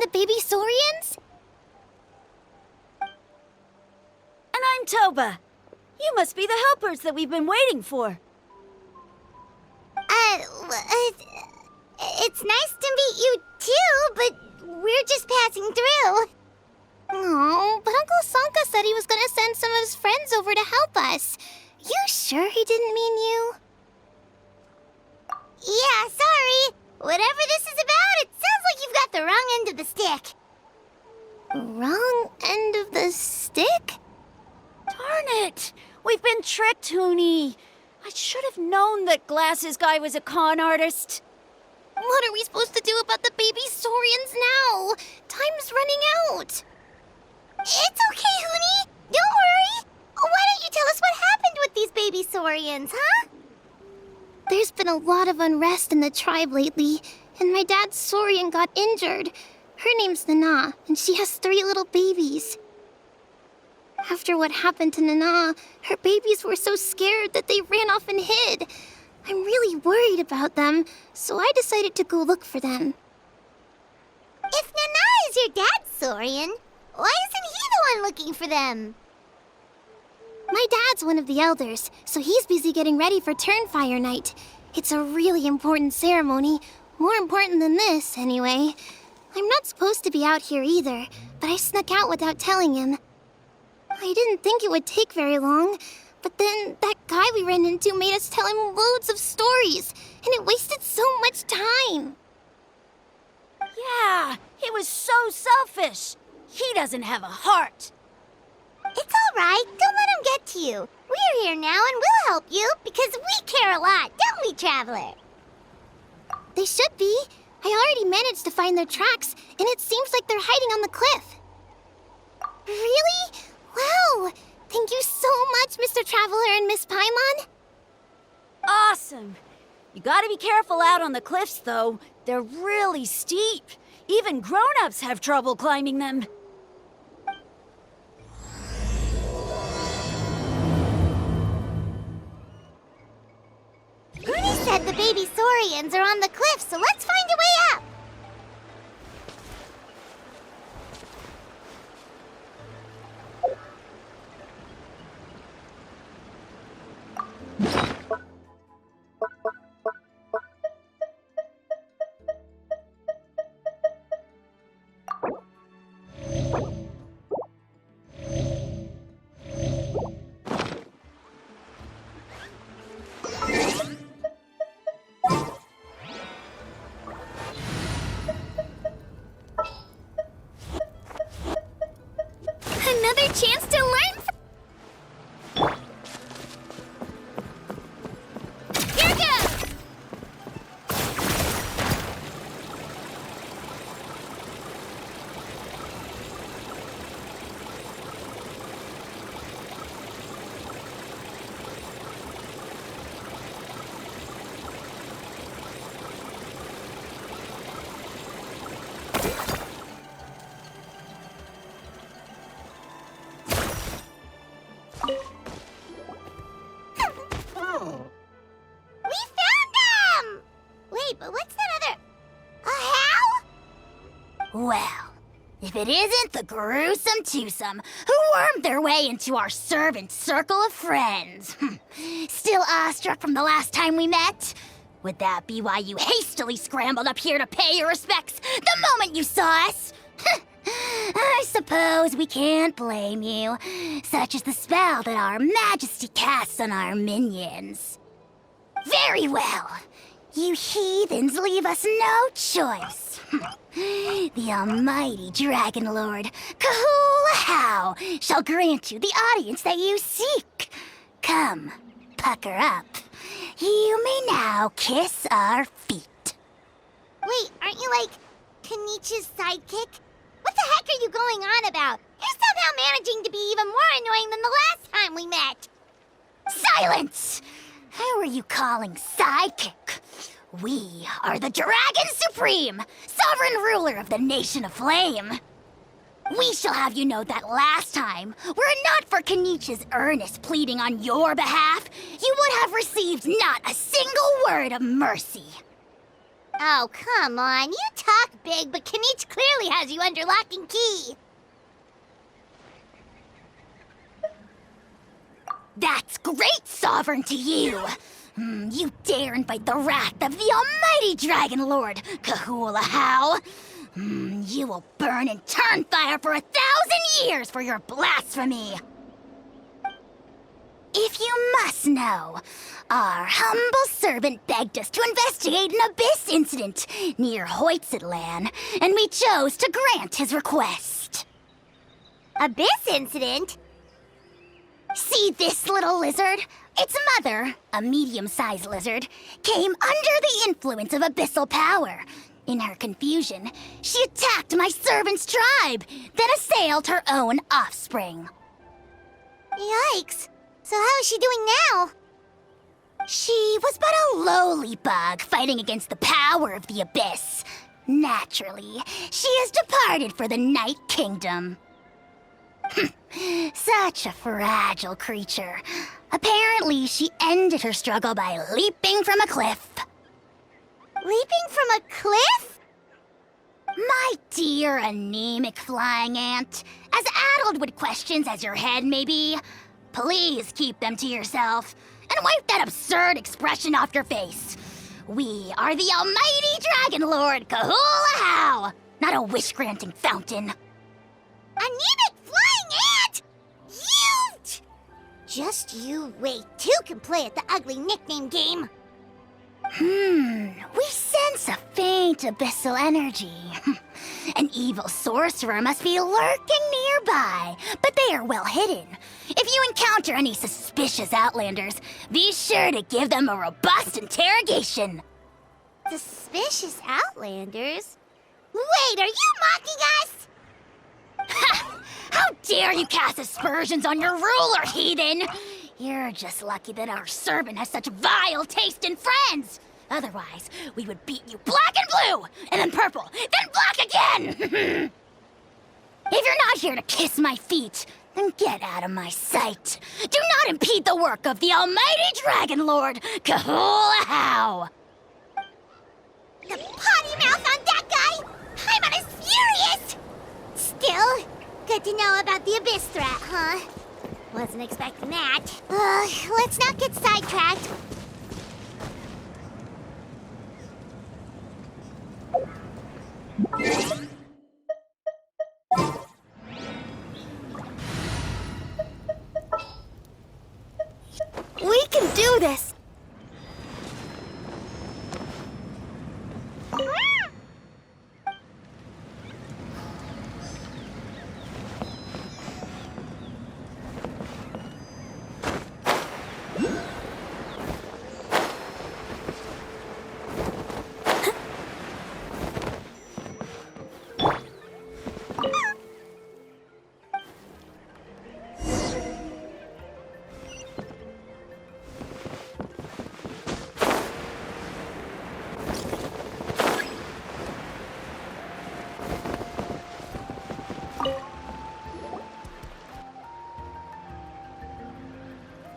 the baby Saurians? And I'm Toba. You must be the helpers that we've been waiting for. It's nice to meet you too, but we're just passing through. Oh, but Uncle Sanka said he was gonna send some of his friends over to help us. You sure he didn't mean you? Yeah, sorry. Whatever this is about, it sounds like you've got the wrong end of the stick. Wrong end of the stick? Darn it! We've been tricked, Hoonie. I should have known that Glasses Guy was a con artist. What are we supposed to do about the baby Saurians now? Time's running out. It's okay, Hoonie. Don't worry. Why don't you tell us what happened with these baby Saurians, huh? There's been a lot of unrest in the tribe lately, and my dad's Saurian got injured. Her name's Nana, and she has 3 little babies. After what happened to Nana, her babies were so scared that they ran off and hid. I'm really worried about them, so I decided to go look for them. If Nana is your dad's Saurian, why isn't he the one looking for them? My dad's one of the elders, so he's busy getting ready for Turnfire Night. It's a really important ceremony, more important than this, anyway. I'm not supposed to be out here either, but I snuck out without telling him. I didn't think it would take very long, but then that guy we ran into made us tell him loads of stories, and it wasted so much time. Yeah, he was so selfish. He doesn't have a heart. It's all right. Don't let him get to you. We're here now and we'll help you because we care a lot, don't we, Traveler? They should be. I already managed to find their tracks, and it seems like they're hiding on the cliff. Really? Wow! Thank you so much, Mr. Traveler and Miss Paimon. Awesome. You gotta be careful out on the cliffs, though. They're really steep. Even grown-ups have trouble climbing them. Hoonie said the baby Saurians are on the cliff, so let's find a way up. Another chance to learn Here goes! We found them! Wait, but what's that other... A how? Well, if it isn't the gruesome twosome who wormed their way into our servant circle of friends. Still awestruck from the last time we met? Would that be why you hastily scrambled up here to pay your respects the moment you saw us? I suppose we can't blame you. Such is the spell that our majesty casts on our minions. Very well. You heathens leave us no choice. The almighty Dragon Lord, Kahula shall grant you the audience that you seek. Come, pucker up. You may now kiss our feet. Wait, aren't you like Kenichi's sidekick? What the heck are you going on about? You're somehow managing to be even more annoying than the last time we met. Silence! Who are you calling sidekick? We are the Dragon Supreme, sovereign ruler of the Nation of Flame. We shall have you know that last time, were it not for Kenichi's earnest pleading on your behalf, you would have received not a single word of mercy. Oh, come on. You talk big, but Kanich clearly has you under lock and key. That's great, Sovereign, to you! You dare invite the wrath of the almighty Dragon Lord, Kahula. You will burn in turn fire for 1,000 years for your blasphemy! If you must know, our humble servant begged us to investigate an abyss incident near Hoytsidlan, and we chose to grant his request. Abyss incident? See this little lizard? Its mother, a medium-sized lizard, came under the influence of abyssal power. In her confusion, she attacked my servant's tribe, then assailed her own offspring. Yikes. So how is she doing now? She was but a lowly bug fighting against the power of the abyss. Naturally, she has departed for the Night Kingdom. Such a fragile creature. Apparently, she ended her struggle by leaping from a cliff. Leaping from a cliff? My dear anemic flying ant, as addled with questions as your head may be, please keep them to yourself and wipe that absurd expression off your face. We are the almighty Dragon Lord Kahula, not a wish-granting fountain. Anemic flying ant? You! Just you wait. Two can play at the ugly nickname game. We sense a faint abyssal energy. An evil sorcerer must be lurking nearby, but they are well hidden. If you encounter any suspicious outlanders, be sure to give them a robust interrogation. Suspicious outlanders? Wait, are you mocking us? Ha! How dare you cast aspersions on your ruler, heathen! You're just lucky that our servant has such vile taste in friends! Otherwise, we would beat you black and blue, and then purple, then black again! If you're not here to kiss my feet, then get out of my sight. Do not impede the work of the almighty Dragon Lord, Kahula. The potty mouth on that guy? I'm on his furious! Still, good to know about the abyss threat, huh? Wasn't expecting that. Let's not get sidetracked. We can do this!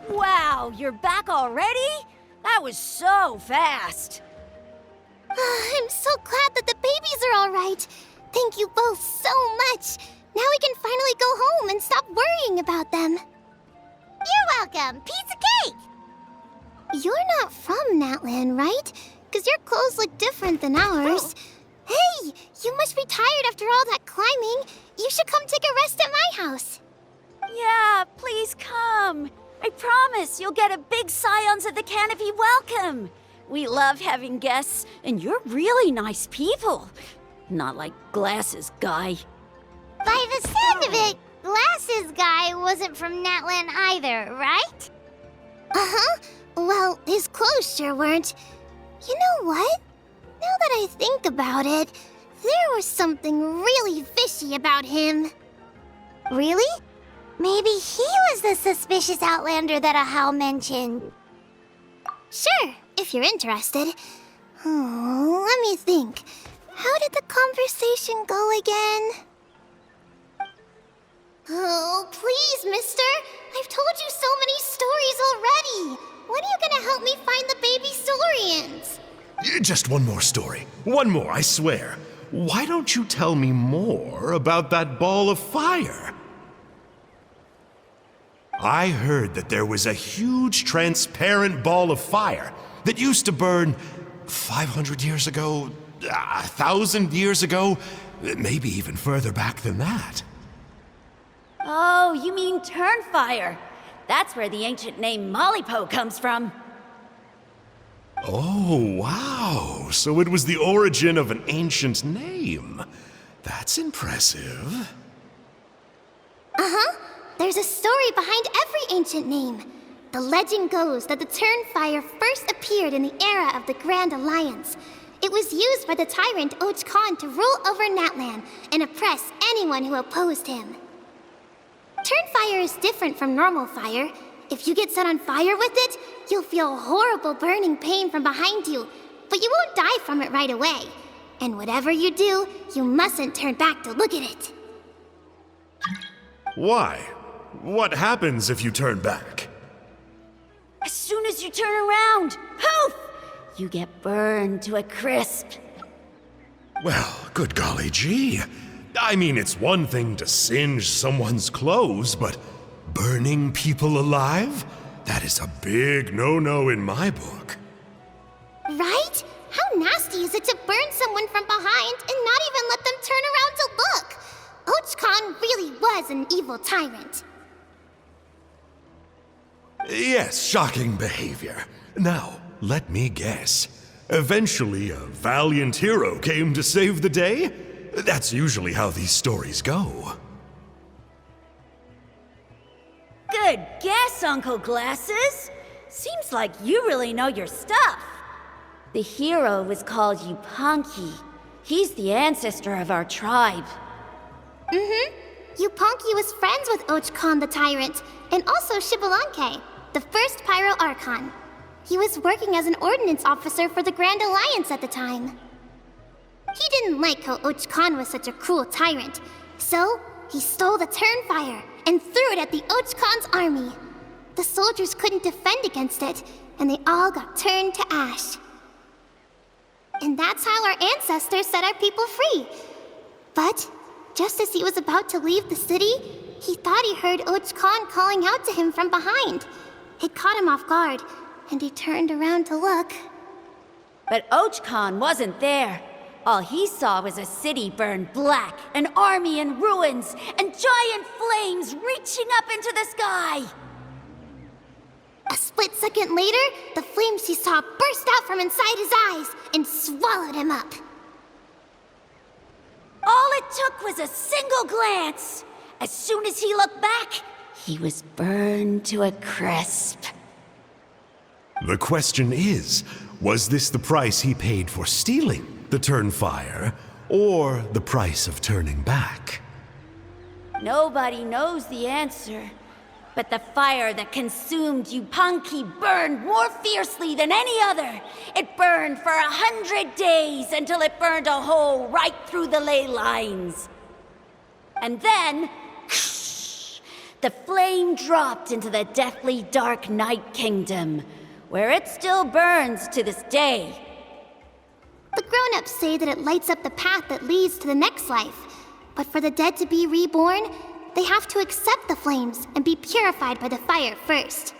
Wow, you're back already? That was so fast. I'm so glad that the babies are all right. Thank you both so much. Now we can finally go home and stop worrying about them. You're welcome. Piece of cake. You're not from Natlan, right? Because your clothes look different than ours. Hey, you must be tired after all that climbing. You should come take a rest at my house. Yeah, please come. I promise you'll get a big Scions of the Canopy welcome. We love having guests, and you're really nice people. Not like Glasses Guy. By the sound of it, Glasses Guy wasn't from Natlan either, right? Uh-huh. Well, his clothes sure weren't. You know what? Now that I think about it, there was something really fishy about him. Really? Maybe he was the suspicious outlander that Ahau mentioned. Sure, if you're interested. Oh, let me think. How did the conversation go again? Oh, please, mister. I've told you so many stories already. When are you gonna help me find the baby Saurians? Just one more story. One more, I swear. Why don't you tell me more about that ball of fire? I heard that there was a huge transparent ball of fire that used to burn 500 years ago, 1,000 years ago, maybe even further back than that. Oh, you mean Turnfire. That's where the ancient name Mollypo comes from. Oh, wow. So it was the origin of an ancient name. That's impressive. Uh-huh. There's a story behind every ancient name. The legend goes that the Turnfire first appeared in the era of the Grand Alliance. It was used by the tyrant Och Khan to rule over Natlan and oppress anyone who opposed him. Turnfire is different from normal fire. If you get set on fire with it, you'll feel horrible burning pain from behind you, but you won't die from it right away. And whatever you do, you mustn't turn back to look at it. Why? What happens if you turn back? As soon as you turn around, poof! You get burned to a crisp. Well, good golly gee. I mean, it's one thing to singe someone's clothes, but burning people alive? That is a big no-no in my book. Right? How nasty is it to burn someone from behind and not even let them turn around to look? Och Khan really was an evil tyrant. Yes, shocking behavior. Now, let me guess. Eventually, a valiant hero came to save the day? That's usually how these stories go. Good guess, Uncle Glasses. Seems like you really know your stuff. The hero was called Yupanqui. He's the ancestor of our tribe. Mm-hmm. Yupanqui was friends with Och Khan the Tyrant, and also Shibalanke, the first Pyro Archon. He was working as an ordnance officer for the Grand Alliance at the time. He didn't like how Och Khan was such a cruel tyrant, so he stole the Turnfire and threw it at the Och Khan's army. The soldiers couldn't defend against it, and they all got turned to ash. And that's how our ancestors set our people free. But just as he was about to leave the city, he thought he heard Och Khan calling out to him from behind. It caught him off guard, and he turned around to look. But Och Khan wasn't there. All he saw was a city burned black, an army in ruins, and giant flames reaching up into the sky. A split second later, the flames he saw burst out from inside his eyes and swallowed him up. All it took was a single glance. As soon as he looked back, he was burned to a crisp. The question is, was this the price he paid for stealing the Turnfire, or the price of turning back? Nobody knows the answer. But the fire that consumed Yupanqui burned more fiercely than any other. It burned for 100 days until it burned a hole right through the ley lines. And then, the flame dropped into the deathly dark Night Kingdom, where it still burns to this day. The grown-ups say that it lights up the path that leads to the next life. But for the dead to be reborn, they have to accept the flames and be purified by the fire first.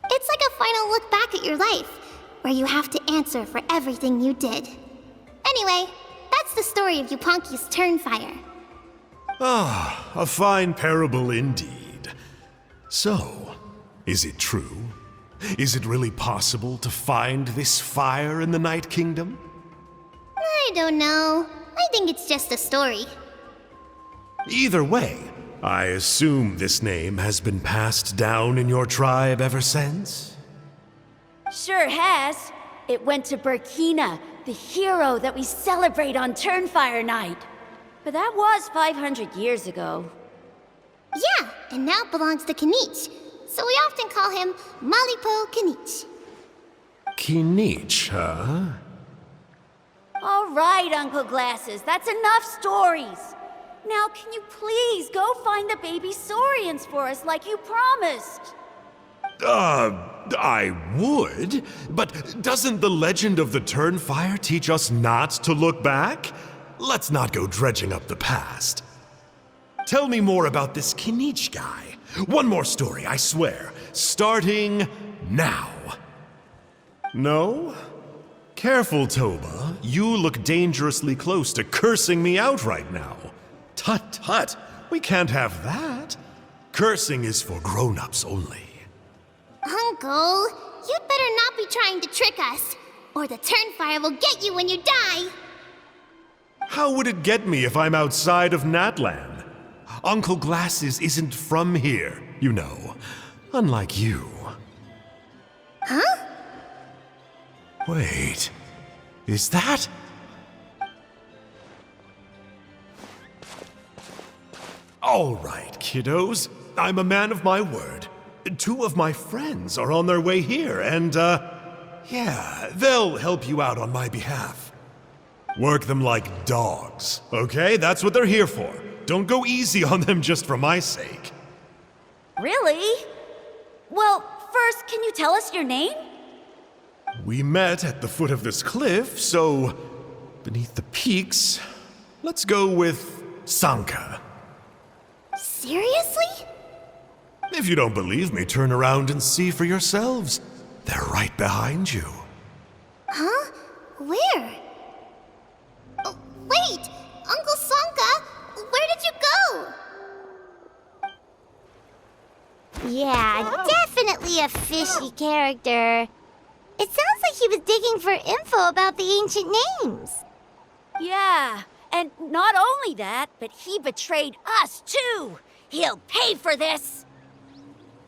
It's like a final look back at your life, where you have to answer for everything you did. Anyway, that's the story of Yupanqui's Turnfire. Ah, a fine parable indeed. So, is it true? Is it really possible to find this fire in the Night Kingdom? I don't know. I think it's just a story. Either way, I assume this name has been passed down in your tribe ever since? Sure has. It went to Burkina, the hero that we celebrate on Turnfire Night. But that was 500 years ago. Yeah, and now it belongs to Kinich. So we often call him Malipo Kinich. Kinich, huh? All right, Uncle Glasses, that's enough stories. Now, can you please go find the baby saurians for us like you promised? I would, but doesn't the legend of the Turnfire teach us not to look back? Let's not go dredging up the past. Tell me more about this Kinich guy. One more story, I swear. Starting now. No? Careful, Toba. You look dangerously close to cursing me out right now. Tut tut, we can't have that. Cursing is for grown-ups only. Uncle, you'd better not be trying to trick us, or the Turnfire will get you when you die. How would it get me if I'm outside of Natlan? Uncle Glasses isn't from here, you know. Unlike you. Huh? Wait, is that? All right, kiddos. I'm a man of my word. 2 of my friends are on their way here, and, yeah, they'll help you out on my behalf. Work them like dogs, okay? That's what they're here for. Don't go easy on them just for my sake. Really? Well, first, can you tell us your name? We met at the foot of this cliff, so beneath the peaks, let's go with Sanka. Seriously? If you don't believe me, turn around and see for yourselves. They're right behind you. Huh? Where? Oh, wait! Uncle Sanka, where did you go? Yeah, definitely a fishy character. It sounds like he was digging for info about the ancient names. Yeah, and not only that, but he betrayed us too. He'll pay for this.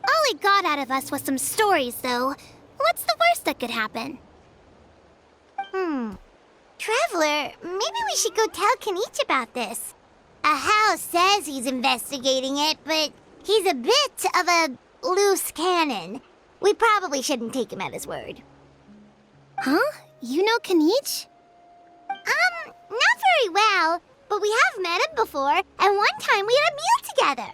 All he got out of us was some stories, though. What's the worst that could happen? Traveler, maybe we should go tell Kinich about this. Ahau says he's investigating it, but he's a bit of a loose cannon. We probably shouldn't take him at his word. Huh? You know Kinich? Not very well, but we have met him before, and one time we had a meal together.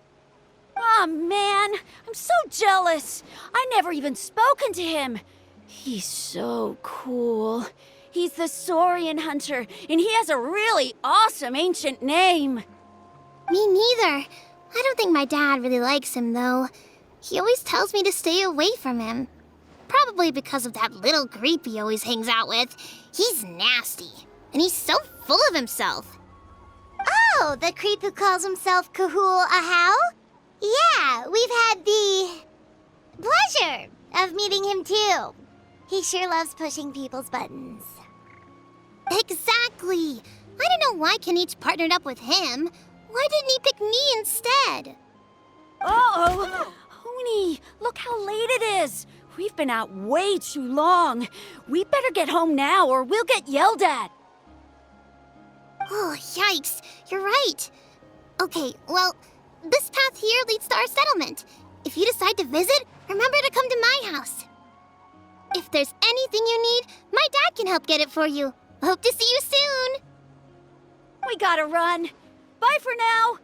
Aw, man, I'm so jealous. I never even spoken to him. He's so cool. He's the Saurian hunter, and he has a really awesome ancient name. Me neither. I don't think my dad really likes him, though. He always tells me to stay away from him. Probably because of that little creep he always hangs out with. He's nasty, and he's so full of himself. Oh, the creep who calls himself Kahul Ahau? Yeah, we've had the pleasure of meeting him too. He sure loves pushing people's buttons. Exactly. I don't know why Kinich partnered up with him. Why didn't he pick me instead? Uh-oh! Hoonie, look how late it is. We've been out way too long. We better get home now or we'll get yelled at. Oh, yikes. You're right. Okay, well, this path here leads to our settlement. If you decide to visit, remember to come to my house. If there's anything you need, my dad can help get it for you. Hope to see you soon. We gotta run. Bye for now.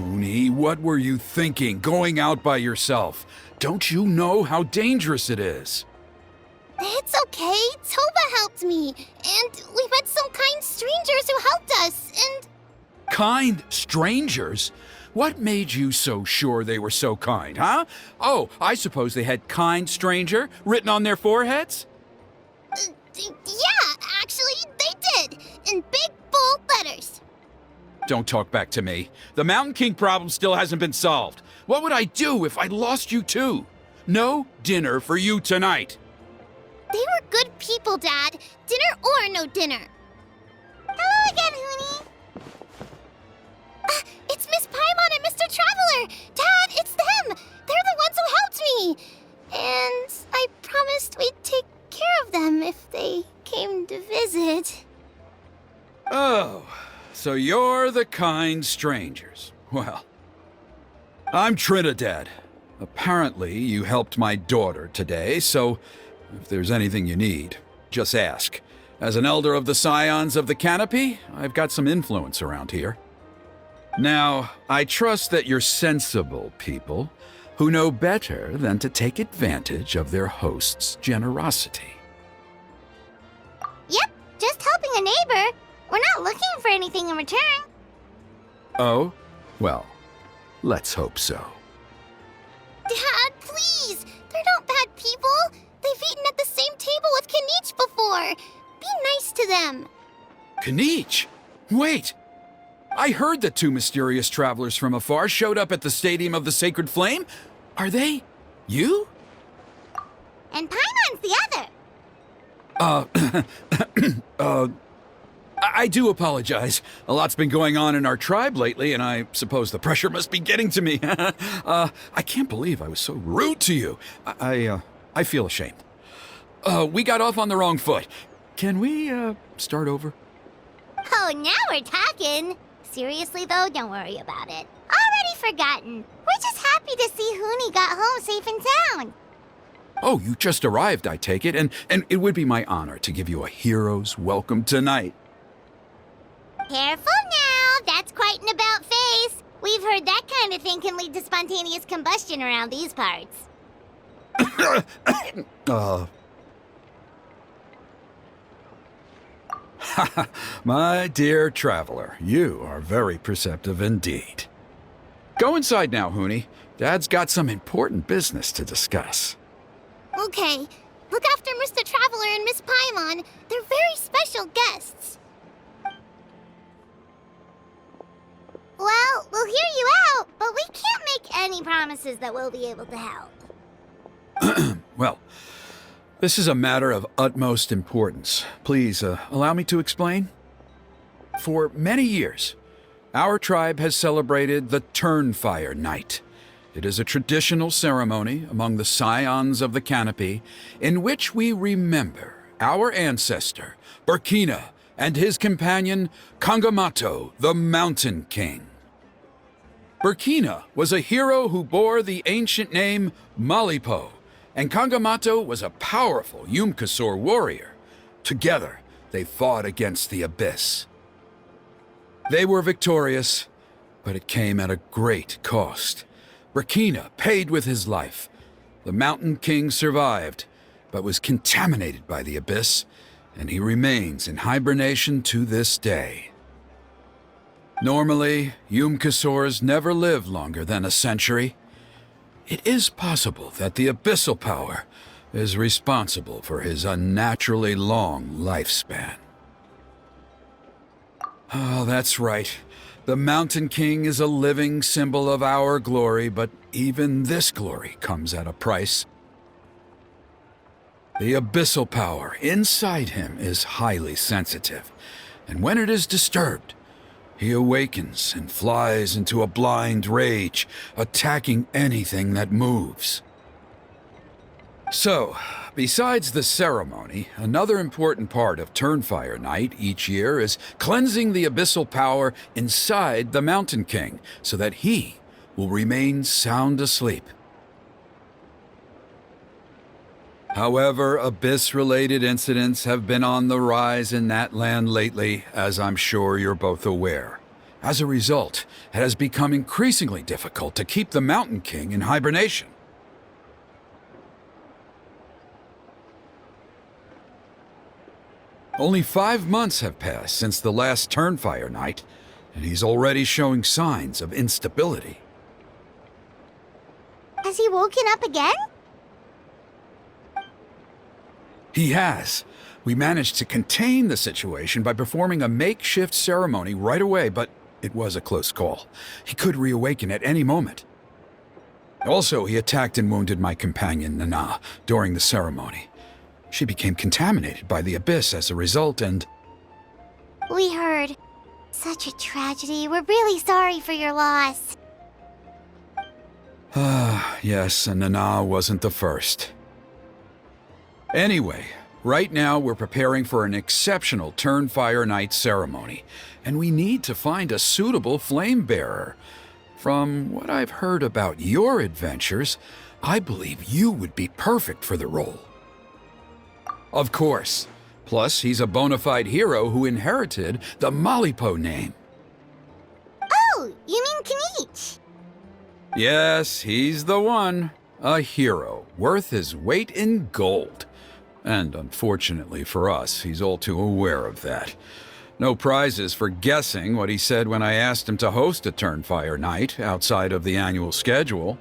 Huni, what were you thinking, going out by yourself? Don't you know how dangerous it is? It's okay. Toba helped me. And we met some kind strangers who helped us. And Kind strangers? What made you so sure they were so kind, huh? Oh, I suppose they had kind stranger written on their foreheads? yeah, actually, they did. In big, bold letters. Don't talk back to me. The Mountain King problem still hasn't been solved. What would I do if I lost you too? No dinner for you tonight. They were good people, Dad. Dinner or no dinner. Hello again, Huni. It's Miss Paimon and Mr. Traveler! Dad, it's them! They're the ones who helped me! And I promised we'd take care of them if they came to visit. Oh, so you're the kind strangers. Well, I'm Trinidad. Apparently, you helped my daughter today, so if there's anything you need, just ask. As an elder of the Scions of the Canopy, I've got some influence around here. Now, I trust that you're sensible people who know better than to take advantage of their host's generosity. Yep, just helping a neighbor. We're not looking for anything in return. Oh? Well, let's hope so. Dad, please! They're not bad people! They've eaten at the same table with Kanich before! Be nice to them! Kanich! Wait! I heard that two mysterious travelers from afar showed up at the Stadium of the Sacred Flame. Are they you? And Paimon's the other. I do apologize. A lot's been going on in our tribe lately, and I suppose the pressure must be getting to me. I can't believe I was so rude to you. I feel ashamed. We got off on the wrong foot. Can we, start over? Oh, now we're talking. Seriously, though, don't worry about it. Already forgotten. We're just happy to see Huni got home safe and sound. Oh, you just arrived, I take it, and it would be my honor to give you a hero's welcome tonight. Careful now. That's quite an about face. We've heard that kind of thing can lead to spontaneous combustion around these parts. My dear traveler, you are very perceptive indeed. Go inside now, Huni. Dad's got some important business to discuss. Okay, look after Mr. Traveler and Miss Paimon. They're very special guests. Well, we'll hear you out, but we can't make any promises that we'll be able to help. Well, this is a matter of utmost importance. Please, allow me to explain. For many years, our tribe has celebrated the Turnfire Night. It is a traditional ceremony among the Scions of the Canopy in which we remember our ancestor, Burkina, and his companion, Kangamato, the Mountain King. Burkina was a hero who bore the ancient name Malipo, and Kangamato was a powerful Yumkasor warrior. Together, they fought against the Abyss. They were victorious, but it came at a great cost. Burkina paid with his life. The Mountain King survived, but was contaminated by the Abyss, and he remains in hibernation to this day. Normally, Yumkasors never live longer than a century. It is possible that the Abyssal Power is responsible for his unnaturally long lifespan. Oh, that's right. The Mountain King is a living symbol of our glory, but even this glory comes at a price. The Abyssal Power inside him is highly sensitive, and when it is disturbed, he awakens and flies into a blind rage, attacking anything that moves. So, besides the ceremony, another important part of Turnfire Night each year is cleansing the abyssal power inside the Mountain King so that he will remain sound asleep. However, Abyss-related incidents have been on the rise in that land lately, as I'm sure you're both aware. As a result, it has become increasingly difficult to keep the Mountain King in hibernation. Only 5 months have passed since the last Turnfire night, and he's already showing signs of instability. Has he woken up again? He has. We managed to contain the situation by performing a makeshift ceremony right away, but it was a close call. He could reawaken at any moment. Also, he attacked and wounded my companion, Nana, during the ceremony. She became contaminated by the Abyss as a result, and... We heard. Such a tragedy. We're really sorry for your loss. Yes, and Nana wasn't the first. Anyway, right now we're preparing for an exceptional Turnfire Night ceremony, and we need to find a suitable flame bearer. From what I've heard about your adventures, I believe you would be perfect for the role. Of course. Plus, he's a bona fide hero who inherited the Malipo name. Oh, you mean Kanich? Yes, he's the one. A hero, worth his weight in gold. And unfortunately for us, he's all too aware of that. No prizes for guessing what he said when I asked him to host a Turnfire night outside of the annual schedule.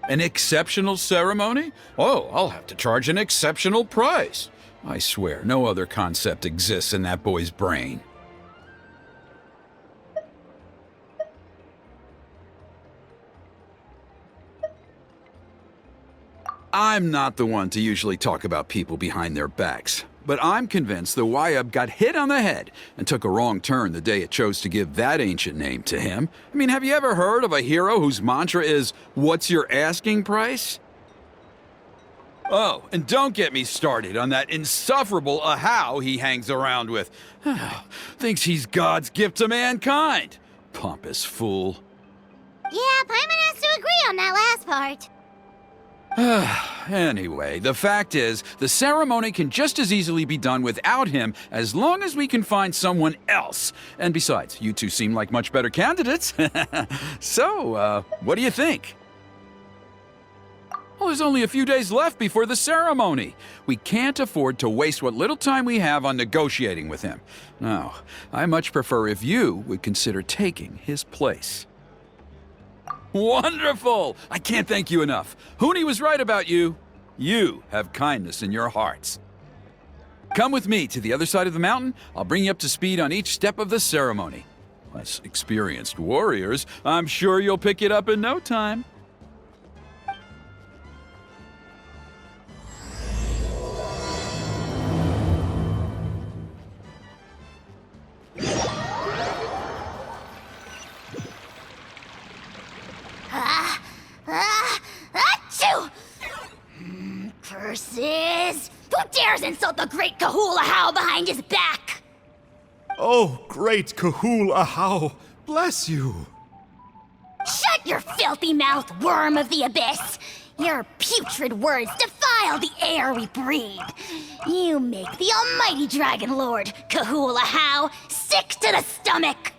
An exceptional ceremony? Oh, I'll have to charge an exceptional price. I swear, no other concept exists in that boy's brain. I'm not the one to usually talk about people behind their backs, but I'm convinced the Wyab got hit on the head and took a wrong turn the day it chose to give that ancient name to him. I mean, have you ever heard of a hero whose mantra is, "What's your asking price?" Oh, and don't get me started on that insufferable Ahau he hangs around with. Thinks he's God's gift to mankind. Pompous fool. Yeah, Paimon has to agree on that last part. Anyway, the fact is, the ceremony can just as easily be done without him as long as we can find someone else. And besides, you two seem like much better candidates. So, what do you think? Well, there's only a few days left before the ceremony. We can't afford to waste what little time we have on negotiating with him. No, I much prefer if you would consider taking his place. Wonderful! I can't thank you enough. Huni was right about you. You have kindness in your hearts. Come with me to the other side of the mountain. I'll bring you up to speed on each step of the ceremony. As experienced warriors, I'm sure you'll pick it up in no time. Achoo! Curses! Who dares insult the great Kahul Ahau behind his back? Oh, great Kahul Ahau, bless you. Shut your filthy mouth, worm of the abyss! Your putrid words defile the air we breathe. You make the almighty Dragon Lord, Kahul Ahau, sick to the stomach!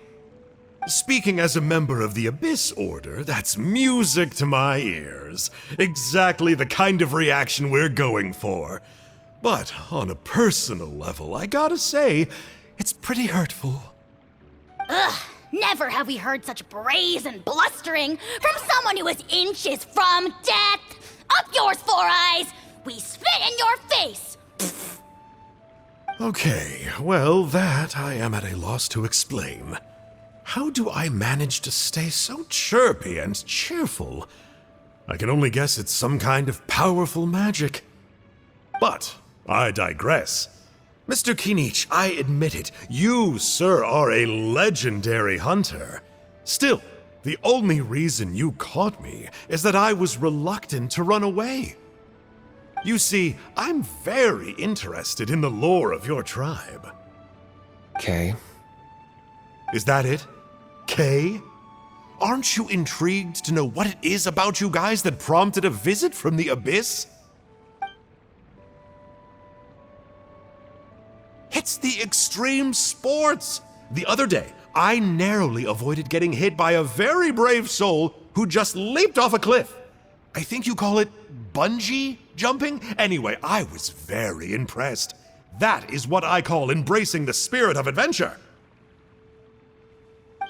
Speaking as a member of the Abyss Order, that's music to my ears. Exactly the kind of reaction we're going for. But on a personal level, I gotta say, it's pretty hurtful. Ugh, never have we heard such brazen blustering from someone who is inches from death! Up yours, Four Eyes! We spit in your face! Pfft. Okay, well, that I am at a loss to explain. How do I manage to stay so chirpy and cheerful? I can only guess it's some kind of powerful magic. But I digress. Mr. Kinich, I admit it, you, sir, are a legendary hunter. Still, the only reason you caught me is that I was reluctant to run away. You see, I'm very interested in the lore of your tribe. Okay. Is that it? Kay? Aren't you intrigued to know what it is about you guys that prompted a visit from the Abyss? It's the extreme sports! The other day, I narrowly avoided getting hit by a very brave soul who just leaped off a cliff. I think you call it bungee jumping? Anyway, I was very impressed. That is what I call embracing the spirit of adventure.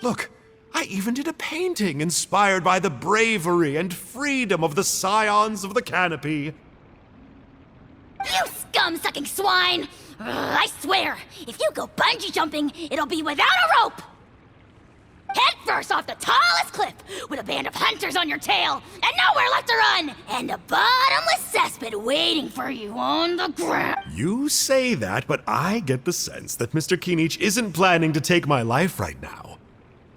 Look, I even did a painting inspired by the bravery and freedom of the scions of the canopy. You scum-sucking swine! Ugh, I swear, if you go bungee jumping, it'll be without a rope! Head first off the tallest cliff, with a band of hunters on your tail, and nowhere left to run, and a bottomless cesspit waiting for you on the ground. You say that, but I get the sense that Mr. Kinich isn't planning to take my life right now.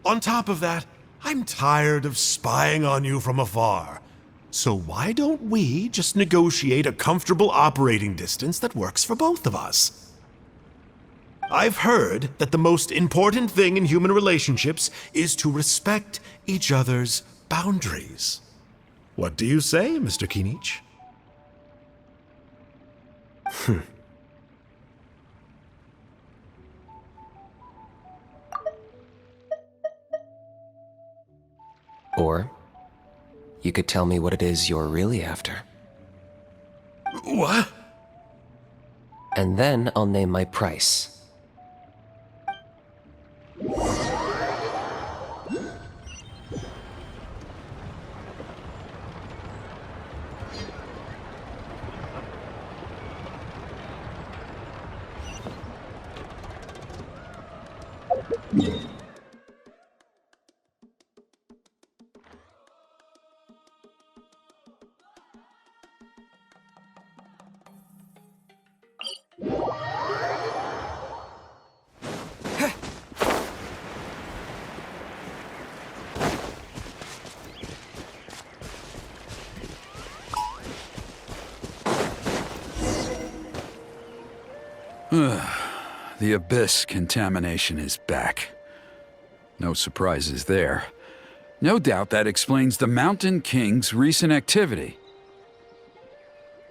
On top of that, I'm tired of spying on you from afar. So why don't we just negotiate a comfortable operating distance that works for both of us? I've heard that the most important thing in human relationships is to respect each other's boundaries. What do you say, Mr. Kinich? Or you could tell me what it is you're really after. What? And then I'll name my price. The Abyss contamination is back. No surprises there. No doubt that explains the Mountain King's recent activity.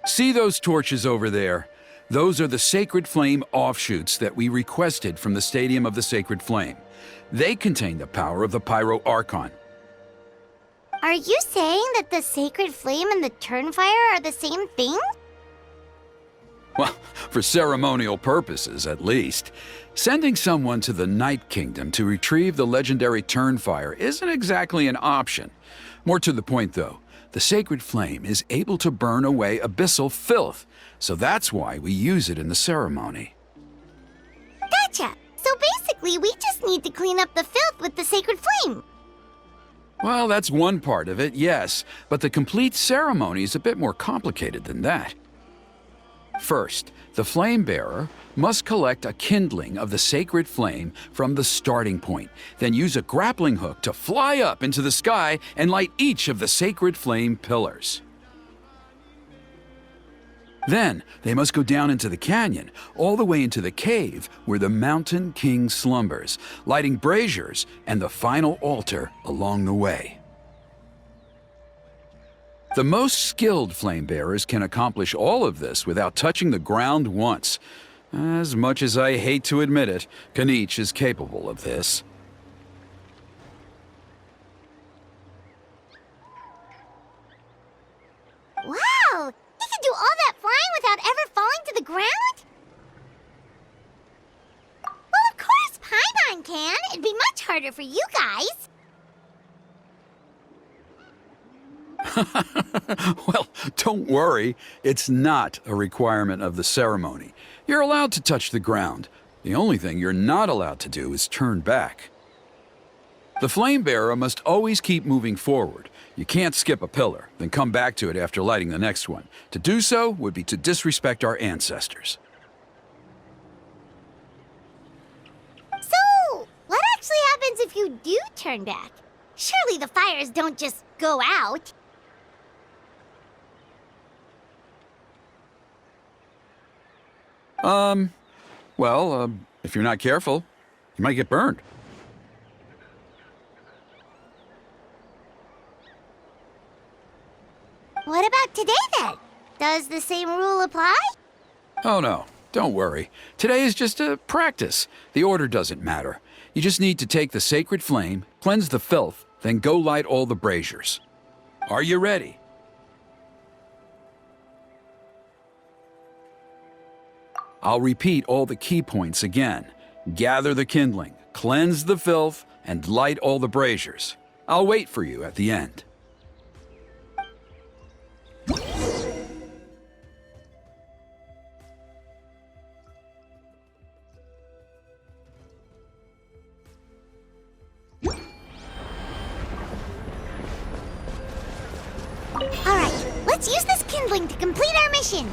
See those torches over there? Those are the Sacred Flame offshoots that we requested from the Stadium of the Sacred Flame. They contain the power of the Pyro Archon. Are you saying that the Sacred Flame and the Turnfire are the same thing? Well, for ceremonial purposes, at least. Sending someone to the Night Kingdom to retrieve the legendary Turnfire isn't exactly an option. More to the point, though, the Sacred Flame is able to burn away abyssal filth, so that's why we use it in the ceremony. Gotcha! So basically, we just need to clean up the filth with the Sacred Flame. Well, that's one part of it, yes, but the complete ceremony is a bit more complicated than that. First, the flame bearer must collect a kindling of the sacred flame from the starting point, then use a grappling hook to fly up into the sky and light each of the sacred flame pillars. Then, they must go down into the canyon, all the way into the cave where the Mountain King slumbers, lighting braziers and the final altar along the way. The most skilled flame bearers can accomplish all of this without touching the ground once. As much as I hate to admit it, Kinich is capable of this. Wow! He can do all that flying without ever falling to the ground? Well, of course Paimon can. It'd be much harder for you guys. Well, don't worry. It's not a requirement of the ceremony. You're allowed to touch the ground. The only thing you're not allowed to do is turn back. The flame bearer must always keep moving forward. You can't skip a pillar, then come back to it after lighting the next one. To do so would be to disrespect our ancestors. So, what actually happens if you do turn back? Surely the fires don't just go out. If you're not careful, you might get burned. What about today then? Does the same rule apply? Oh no, Don't worry. Today is just a practice. The order doesn't matter. You just need to take the sacred flame, cleanse the filth, then go light all the braziers. Are you ready? I'll repeat all the key points again. Gather the kindling, cleanse the filth, and light all the braziers. I'll wait for you at the end. Alright, let's use this kindling to complete our mission.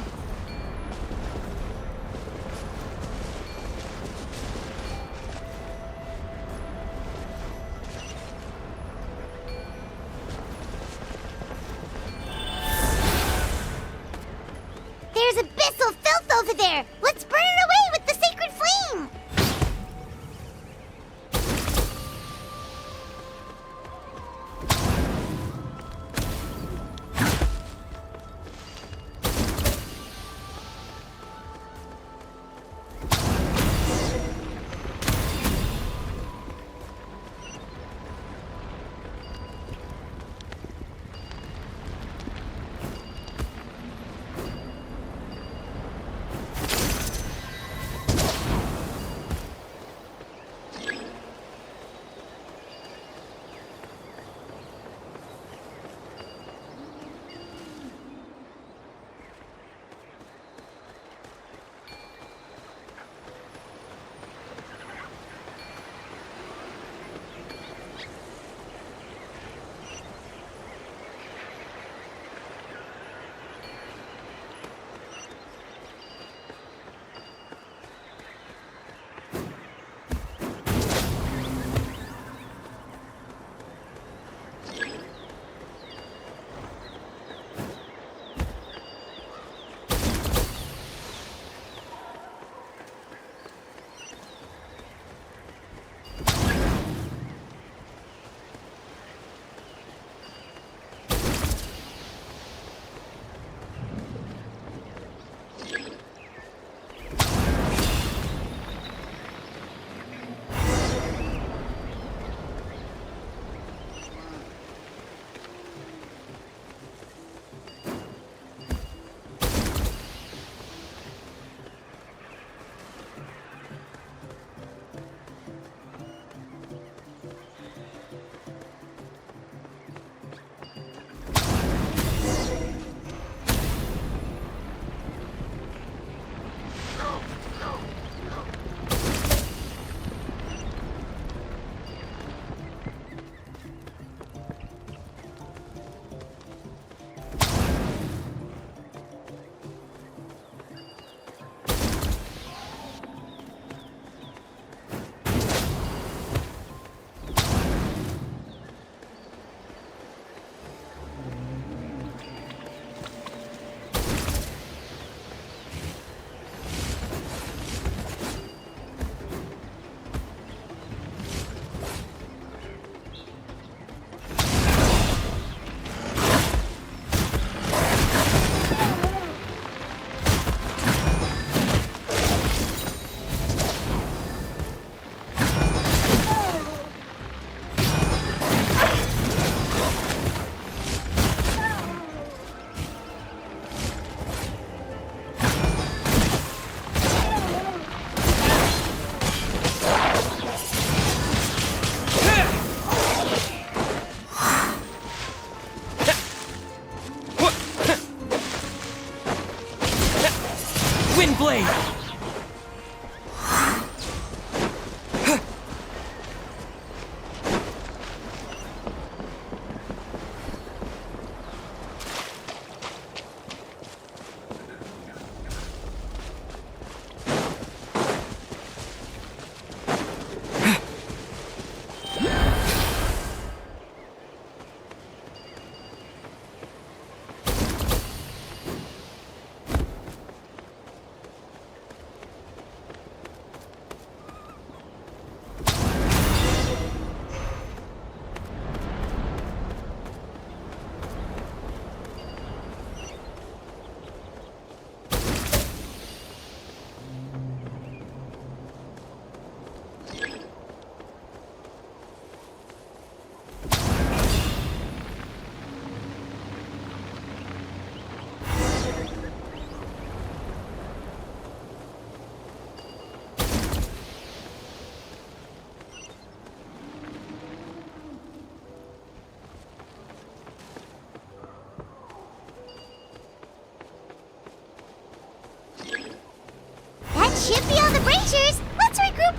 There's abyssal filth over there! Let's burn it away with the sacred flame!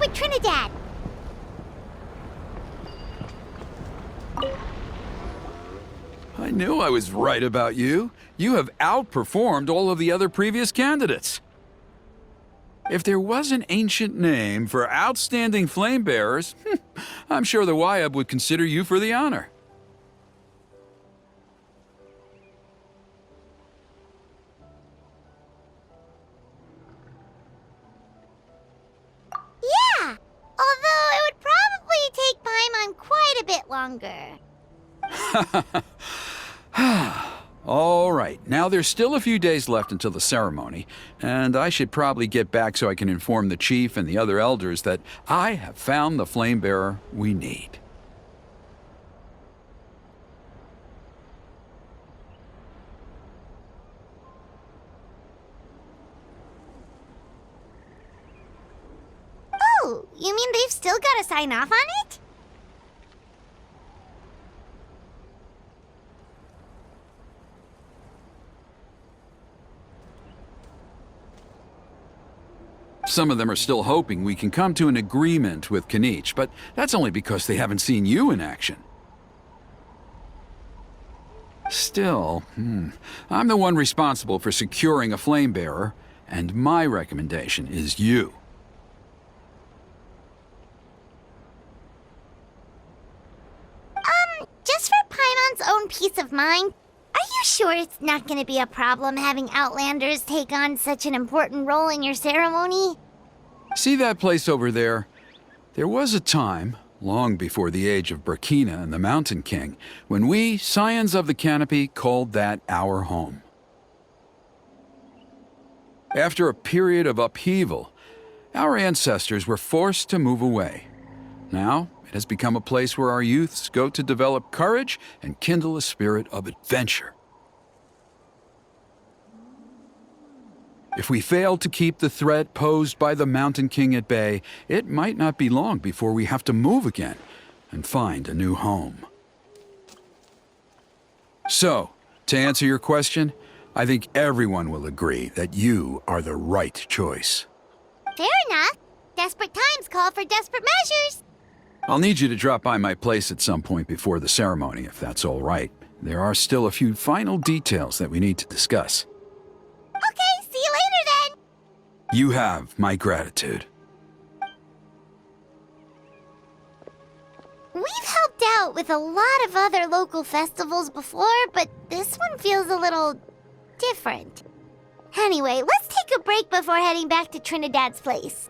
with Trinidad. I knew I was right about you. You have outperformed all of the other previous candidates. If there was an ancient name for outstanding flame bearers, I'm sure the Wyab would consider you for the honor. Yeah, although it would probably take Paimon quite a bit longer. All right, now there's still a few days left until the ceremony, and I should probably get back so I can inform the chief and the other elders that I have found the flame bearer we need. Oh, you mean they've still got to sign off on it? Some of them are still hoping we can come to an agreement with Kanich, but that's only because they haven't seen you in action. Still, I'm the one responsible for securing a flame bearer, and my recommendation is you. Just for Paimon's own peace of mind, are you sure it's not going to be a problem having Outlanders take on such an important role in your ceremony? See that place over there? There was a time, long before the age of Burkina and the Mountain King, when we, Scions of the Canopy, called that our home. After a period of upheaval, our ancestors were forced to move away. Now, it has become a place where our youths go to develop courage and kindle a spirit of adventure. If we fail to keep the threat posed by the Mountain King at bay, it might not be long before we have to move again and find a new home. So, to answer your question, I think everyone will agree that you are the right choice. Fair enough. Desperate times call for desperate measures. I'll need you to drop by my place at some point before the ceremony, if that's all right. There are still a few final details that we need to discuss. Okay, see you later then. You have my gratitude. We've helped out with a lot of other local festivals before, but this one feels a little different. Anyway, let's take a break before heading back to Trinidad's place.